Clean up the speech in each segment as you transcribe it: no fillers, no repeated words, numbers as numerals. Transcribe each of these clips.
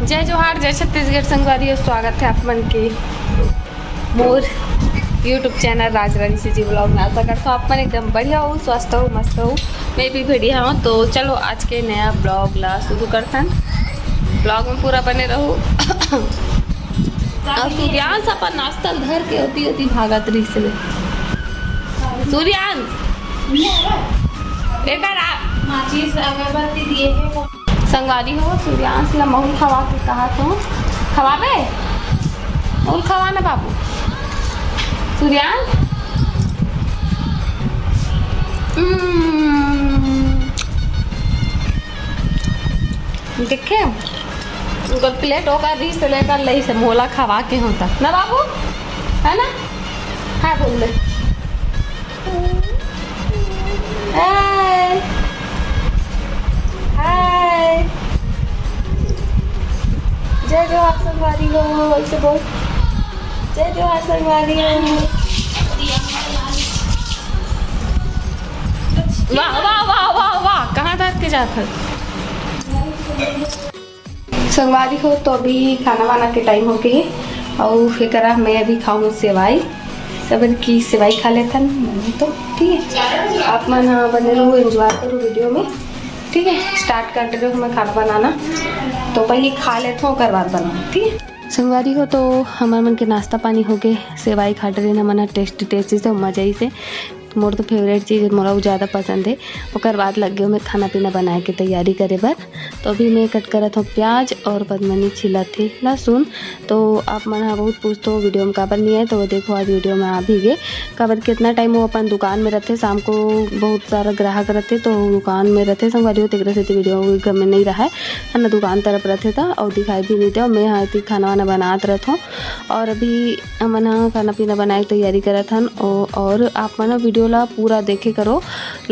जय जोहार, जय छत्तीसगढ़ संगवारी। स्वागत है आप मन के मोर यूट्यूब चैनल राज रानी से जी ब्लॉग में। आशा करता हूँ आप मन एकदम बढ़िया हो, स्वस्थ हो, मस्त हो। मैं भी बढ़िया हूँ। तो चलो आज के नया ब्लॉग ला शुरू करते हैं। ब्लॉग में पूरा बने रहो। और सूर्यांश अपन नाश्ता घर के होती होती भागत रही से सूर्यांश लेकर आ माचिस अगरबत्ती दिए हैं संगवारी हो। सूर्यांश ला महुल खवा के कहा तो खवाबे महुल खवा ना बाबू। सूर्यांश देखे उनका प्लेट होगा री से लेकर लही से मोला खवा के होता ना बाबू, है ना। हाँ बोल ले हाय हाय। जय जोहार संगवारी हो, ऐसे बोल जय जोहार संगवारी हो। वाह वाह वाह वाह वाह, कहाँ धर के जाता संगवारी हो। तो अभी खाना वाना के टाइम हो गए और फिर मैं अभी खाऊँ सेवाई। सबर की सेवाई खा लेता तो ठीक है। आप मन बने रहो, एंजॉय करो वीडियो में, ठीक है। स्टार्ट कर रहे हो मैं खाना बनाना, तो पहले खा लेता हूँ, कर बाद बनाऊँ, ठीक है। संगवारी हो तो हमारे मन के नाश्ता पानी हो गए। सेवाई खा रहे ना मना टेस्टी से मजा ही से। मोर तो फेवरेट चीज़ मोरा ज़्यादा पसंद है। और बाद लग गए मैं खाना पीना बनाए के तैयारी करे बर। तो अभी मैं कट करत हूँ प्याज और पद्मनी छिला थी लहसुन। तो आप मन बहुत पूछते हो वीडियो में काबर नहीं है, तो देखो आज वीडियो में आ भी गए। काबर कितना टाइम वो अपन दुकान में रहते, शाम को बहुत सारा ग्राहक रहते तो दुकान में रहते संगवारी हो। तेरा से वीडियो घर में नहीं रहा है ना, दुकान तरफ रहते था और दिखाई भी नहीं दिया। मैं यहाँ खाना वाना बनाते रहता हूँ और अभी मन खाना पीना बनाए तैयारी करत हन। और आप मन वीडियो ला पूरा देखे करो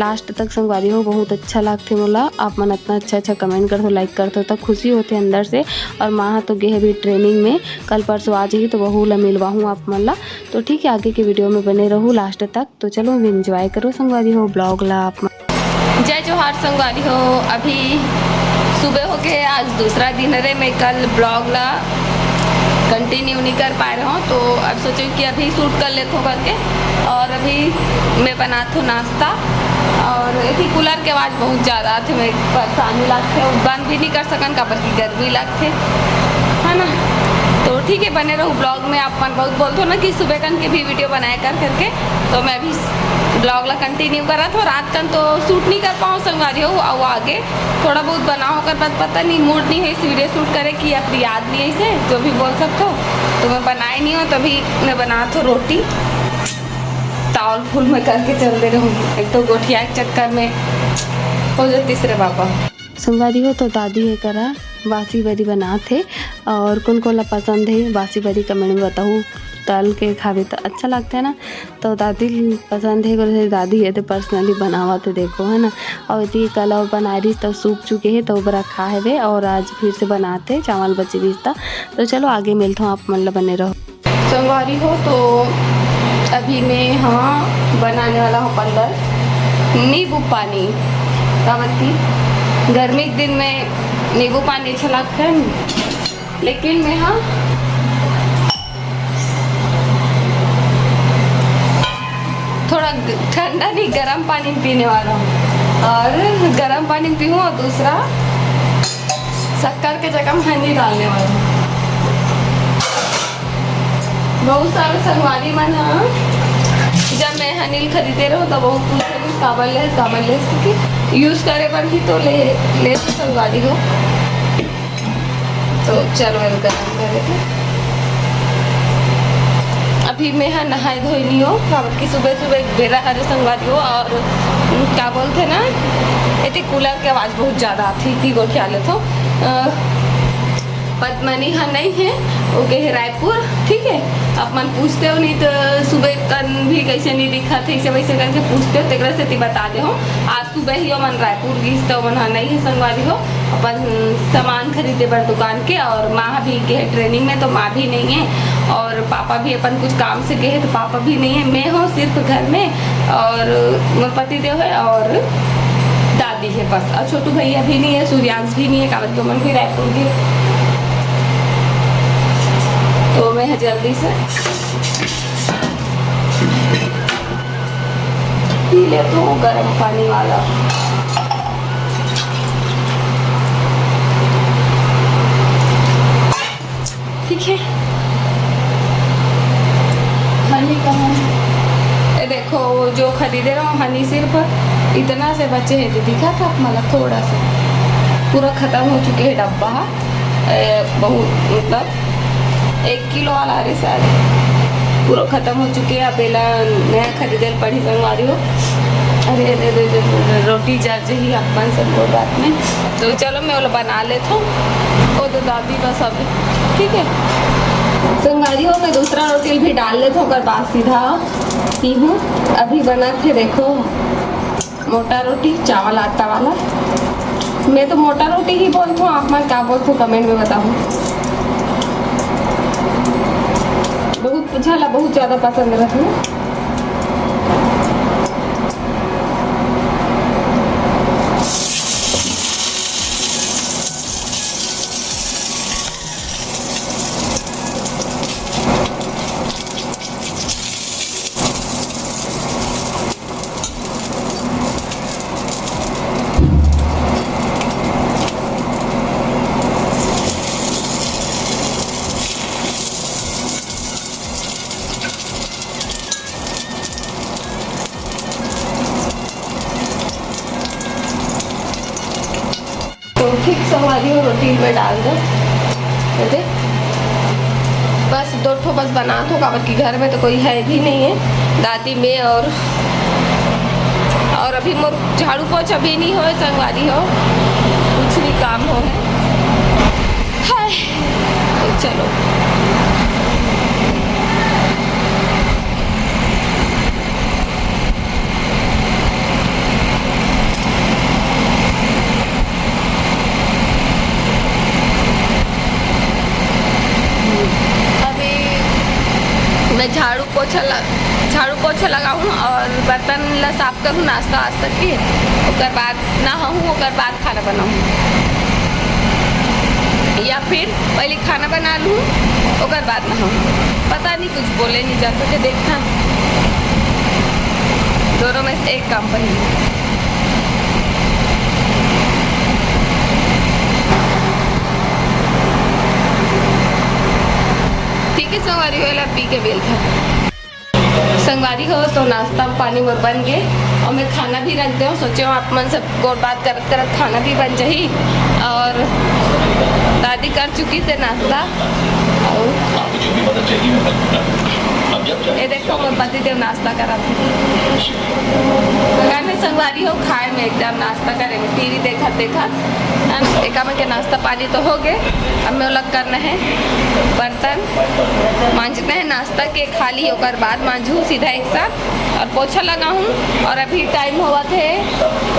लास्ट तक संगवारी हो, बहुत अच्छा लगते मोला। आप मन इतना अच्छा कमेंट कर हो, लाइक कर हो, तब खुशी होते अंदर से। और माँ तो गे भी ट्रेनिंग में, कल परसों आ जाएगी तो वह ला मिलवा हूँ आप मन ला। तो ठीक है, आगे के वीडियो में बने रहूँ लास्ट तक। तो चलो एंजॉय करो संगवारी हो ब्लॉग ला आप। जय जोहार संगवारी हो। अभी सुबह हो गए, आज दूसरा दिन है। मैं कल ब्लॉग ला कंटिन्यू नहीं कर पा रहा हूँ, तो अब सोचो कि अभी शूट कर लेता हूँ करके। और अभी मैं बनाती हूँ नाश्ता। और ये कूलर के आवाज़ बहुत ज़्यादा आते, मैं परेशानी लगते, बंद भी नहीं कर सकन काबर की गर्मी लगते, है ना। तो ठीक है, बने रहो ब्लॉग में। आप मन बहुत बोलते हो ना कि सुबह कन के भी वीडियो बनाया करके, तो मैं भी ब्लॉग ला कंटिन्यू कर रहा था। रात कन तो शूट नहीं कर पाऊँ संगवारी हो, और आगे थोड़ा बहुत बनाओ कर बाद पता नहीं मूड नहीं है इस वीडियो शूट करे कि अपनी याद नहीं है इसे जो भी बोल सकते हो। तो मैं बनाए नहीं हूँ, तभी मैं बना तो रोटी तावल फूल में करके चल दे रहूँ। एक तो गोठिया के चक्कर में हो जाए तीसरे बाबा संगवारी हो। तो दादी है करा बासी बरी बना थे, और कौन को ला पसंद है बासी बरी कमेंट में बताऊँ। तल के खावे तो अच्छा लगता है ना, तो दादी पसंद है। दादी है तो पर्सनली बनावा तो देखो, है ना। और यदि कल और बना रही तो सूख चुके हैं तो बड़ा खा है वे, और आज फिर से बनाते चावल बचे रिश्ता। तो चलो आगे मिलता हूँ, आप मतलब बने रहो संगवारी हो। तो अभी मैं बनाने वाला हूँ 15 नींबू पानी। कावती गर्मी के दिन में नींबू पानी अच्छा लगता है, लेकिन मैं थोड़ा ठंडा नहीं गर्म पानी पीने वाला हूँ। और गर्म पानी पीऊँ, और दूसरा शक्कर के जगह में हनी डालने वाला हूँ। बहुत सारे संगवारी मन जब मैं हनील खरीदे रहो तो बहुत पूछे काबल क्योंकि यूज़ करे पर ही तो ले संगवारी हो। तो चलो गर्म करे थे। अभी मैं नहाए धोई नहीं हो, कि सुबह सुबह बेरा हरे संगवारी हो। और क्या बोलते ना, ये कूलर की आवाज़ बहुत ज़्यादा आती थी गोठिया ले। तो पद्मनी नहीं है, वो गए है रायपुर, ठीक है। आप मन पूछते हो नहीं तो सुबह कन भी कैसे नहीं दिखा थे, इसे वैसे करके पूछते हो, तेरा से बता दे हो। आज सुबह ही मन रायपुर गई तो मन नहीं है संगवारी हो, अपन सामान खरीदे पर दुकान के। और माँ भी गए ट्रेनिंग में, तो माँ भी नहीं है। और पापा भी अपन कुछ काम से गए तो पापा भी नहीं है। मैं हूँ सिर्फ घर में, और पति देव है और दादी है बस। और छोटू भैया भी नहीं है, सूर्यांश भी नहीं है, कावत के मन भी रायपुर के। तो मैं जल्दी से पी लेता हूँ गर्म पानी वाला। ठीक है। हनी कहाँ है? ये देखो जो खरीदे रहा हूँ हनी सिर्फ इतना से बचे हैं, तो दिखा था मतलब थोड़ा सा, पूरा ख़त्म हो चुके हैं डब्बा। बहुत मतलब 1 किलो वाला अरे सारे पूरा ख़त्म हो चुके हैं। अबेला नया खरीदे पड़ी संगवारी हो। अरे अरे अरे रोटी जा ही अपन सब को रात में, तो चलो मैं वो बना लेता हूँ। वो तो दादी का सब ठीक है। संगवारी हो मैं दूसरा रोटी भी डाल लेता हूँ, अगर बात सीधा पी हूँ। अभी बना थे देखो मोटा रोटी चावल आटा वाला। मैं तो मोटा रोटी ही बोलती हूँ, आप मैं क्या बोलती हूँ कमेंट में बताऊँ। बहुत झाला बहुत ज़्यादा पसंद रहती है। ठीक संगवारी हो रोटी में डाल दो। बस 2 ठो बस बना दो, कि घर में तो कोई है भी नहीं है, दादी में और अभी मोर झाड़ू पोछा भी नहीं हो संगवारी हो, कुछ भी काम हो है। हाय तो चलो मैं झाड़ू पोछा लगाऊँ और बर्तन ला साफ करूँ, नाश्ता वास्ता की, उसके बाद नहाऊँ, उसके बाद खाना बनाऊँ, या फिर पहले खाना बना लूँ उसके बाद नहाऊँ। पता नहीं कुछ बोले नहीं जा सके, देखना दोनों में से एक काम पहले। ठीक है संगवारी हो पी के बेल था संगवारी हो। तो नाश्ता पानी में बन गए और मैं खाना भी रख दूँ, सोचे आप मन सब गोर बात करत करत खाना भी बन जाही। और दादी कर चुकी थे नाश्ता। और ये देखो मैं पति देव नाश्ता करा थे संगवारी हो, खाए में एकदम नाश्ता करेंगे, टीवी देखा एक में के नाश्ता पानी तो हो गए। अब मैं अलग करना है, बर्तन मांजना है, नाश्ता के खाली होकर बाद मांझू सीधा एक साथ और पोछा लगाऊँ। और अभी टाइम हुआ थे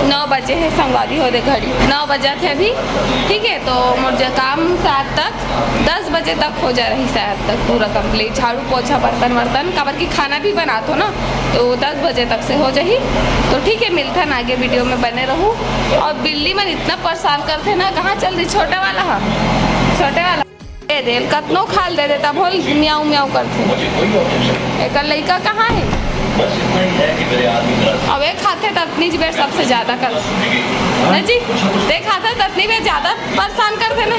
9 बजे है संगवारी हो, घड़ी 9 बजे थे अभी। ठीक है तो मुझे काम शायद तक 10 बजे तक हो जा रही, शायद तक पूरा कंप्लीट झाड़ू पोछा बर्तन वर्तन काबर की खाना भी बना तो ना, तो 10 बजे तक से हो जाही। तो ठीक है मिलता ना आगे वीडियो में बने रहूँ। और बिल्ली मन इतना परेशान करते ना, कहाँ चल रही छोटा वाला, हाँ छोटे वाला दे दे कतनो खाल दे देता बोल म्याऊ म्याऊ करते। एक लड़का कहाँ है, अब एक खाते ततनी बेर सबसे ज़्यादा कर ना जी, देख खाता ततनी बेर ज़्यादा परेशान करते ना,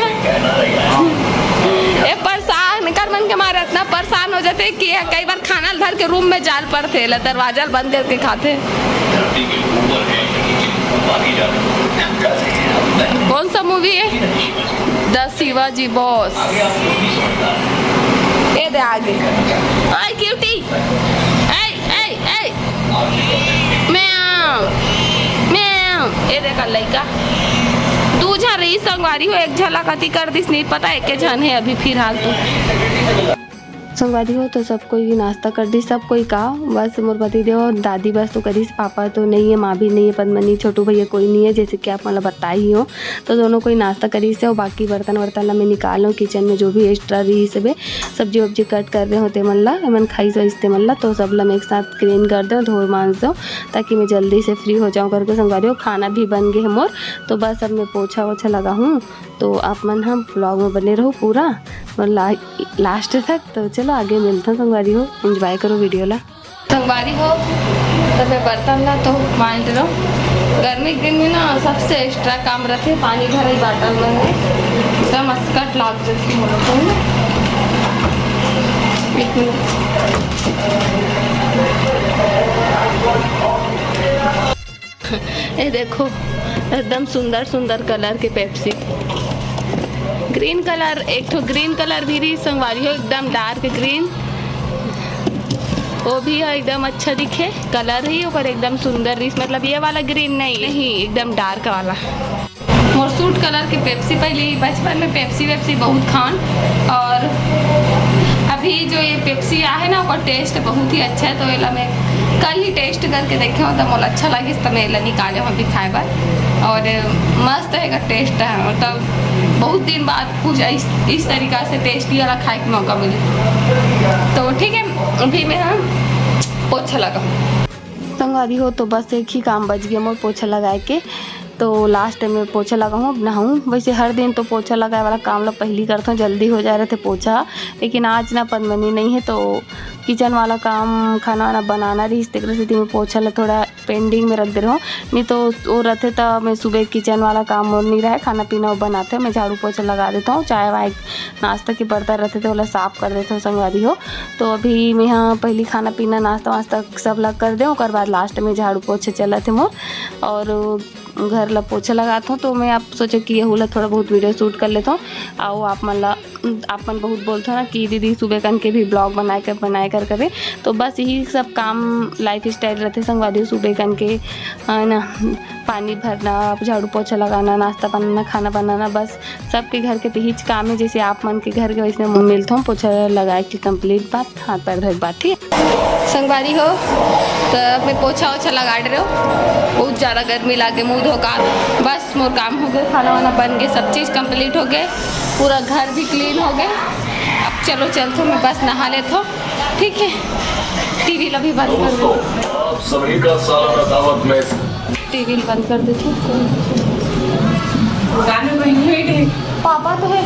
ये परेशान कर मन के मारे इतना परेशान हो जाते कि कई बार खाना धर के रूम में जाल पड़ते, दरवाजा बंद करके खाते। कौन सा मूवी है? The Shivaji boss. ये दे आगे ओए क्यूटी, ए ए ए म्याऊ म्याऊ। ये देखा लड़का तू झा रही संगवारी हो, एक झलक अति कर दिस नहीं पता एक जन है अभी फिलहाल। तू संगवारी हो तो सब कोई नाश्ता कर दी, सब कोई का बस मोर पति देव और दादी बस तो करीस, पापा तो नहीं है, माँ भी नहीं है, पद्मनी छोटू भैया कोई नहीं है, जैसे कि आप मतलब बताई हो। तो दोनों कोई नाश्ता करी से और बाकी बर्तन वर्तन मैं निकालो किचन में जो भी एक्स्ट्रा रही सब सब्जी वब्जी कट कर रहे होते मल्ला मन खाई सो इसते मल्ला, तो सब ला मैं एक साथ क्लीन कर दो, धो मांज दो ताकि मैं जल्दी से फ्री हो जाऊँ करके। संगवारी हो खाना भी बन गए मोर, तो बस अब मैं पोछा वोछा लगा हूँ। तो आप मन हम ब्लॉग में बने रहो पूरा और लास्ट तक। तो चलो आगे मिलता हूँ संगवारी हो, एंजॉय करो वीडियो ला। संगवारी हो तो मैं बर्तन ला तो मांझ लो, गर्मी के दिन में ना सबसे एक्स्ट्रा काम रखे, पानी भरा ही बाटल में है एकदम अस्कट लाग जाती है। एक मिनट ये देखो एकदम सुंदर सुंदर कलर के पेप्सी, ग्रीन कलर, एक तो ग्रीन कलर भी रही संगवारी हो एकदम डार्क ग्रीन, वो भी है एकदम अच्छा दिखे कलर ही और एकदम सुंदर रही, मतलब ये वाला ग्रीन नहीं एकदम डार्क वाला मोर सूट कलर की पेप्सी। पहले बचपन में पेप्सी वेप्सी बहुत खान, और अभी जो ये पेप्सी है ना उसका टेस्ट बहुत ही अच्छा है। तो ये मैं कल ही टेस्ट करके देखे हो तो मुझे अच्छा लगे, तो मैं ये निकाले हम भी खाए बार, और मस्त है टेस्ट है, मतलब बहुत दिन बाद कुछ इस तरीक़ा से टेस्टी वाला खाए का मौका मिले। तो ठीक है अभी मैं पोछा लगा संगवारी हो, तो बस एक ही काम बच गया मोर पोछा लगाए के, तो लास्ट में पोछा लगाऊँ अब नहाऊँ। वैसे हर दिन तो पोछा लगाए वाला काम लोग पहली करता हूँ, जल्दी हो जा रहे थे पोछा, लेकिन आज ना पद्मनी नहीं है तो किचन वाला काम खाना वाना बनाना रही, इस तरह से मैं पोछा ला थोड़ा पेंडिंग में रख दे रहा हूँ, नहीं तो वो रहते तो मैं सुबह किचन वाला काम और नहीं रहा, खाना पीना वो बनाते मैं झाड़ू पोछा लगा देता हूँ, चाय वाय नाश्ता के बर्तन रहते थे वो साफ़ कर देता हूँ संगवारी हो। तो अभी मैं यहाँ पहले खाना पीना नाश्ता वास्ता सब लग कर दे, और बाद लास्ट में झाड़ू पोछे चला थे मोर और घर ला पोछा लगाता हूँ। तो मैं आप सोचे कि यहू ला थोड़ा बहुत वीडियो शूट कर लेता हूँ, आओ आप मन बहुत बोलते हो ना कि दीदी सुबह कन के भी ब्लॉग बनाए कर करे, तो बस यही सब काम लाइफ स्टाइल रहते संगवारी, सुबह कन के है ना, पानी भरना, झाड़ू पोछा लगाना, नाश्ता बनाना, खाना बनाना, बस सबके घर के यही काम है, जैसे आप मन के घर के वैसे मैं मिलता हूँ पोछा लगाए की कंप्लीट बात, हाथ पैर धोए बात। ठीक है संगवारी हो तो मैं पोछा वोछा लगा रहे हो, बहुत ज़्यादा गर्मी लागे, मुँह धोका, बस मोर काम हो गए, खाना वाना बन गए, सब चीज़ कंप्लीट हो गए, पूरा घर भी क्लीन हो गए। अब चलो चलते मैं बस नहा लेता हूँ, ठीक है। टीवी ला भी बंद कर दो, सभी का स्वागत दावत में, टीवी बंद कर देती हूँ, पापा तो है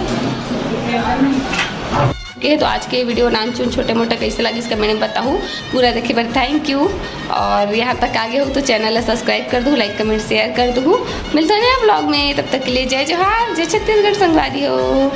ये। तो आज के वीडियो नानचून छोटे मोटे कैसे लगी इसका मैंने बताऊँ पूरा देखे पर थैंक यू, और यहाँ तक आगे हो तो चैनल है सब्सक्राइब कर दूँ, लाइक कमेंट शेयर कर दूँ। मिलता है नया ब्लॉग में, तब तक के लिए जय जोहार, जय छत्तीसगढ़ संगवारी हो।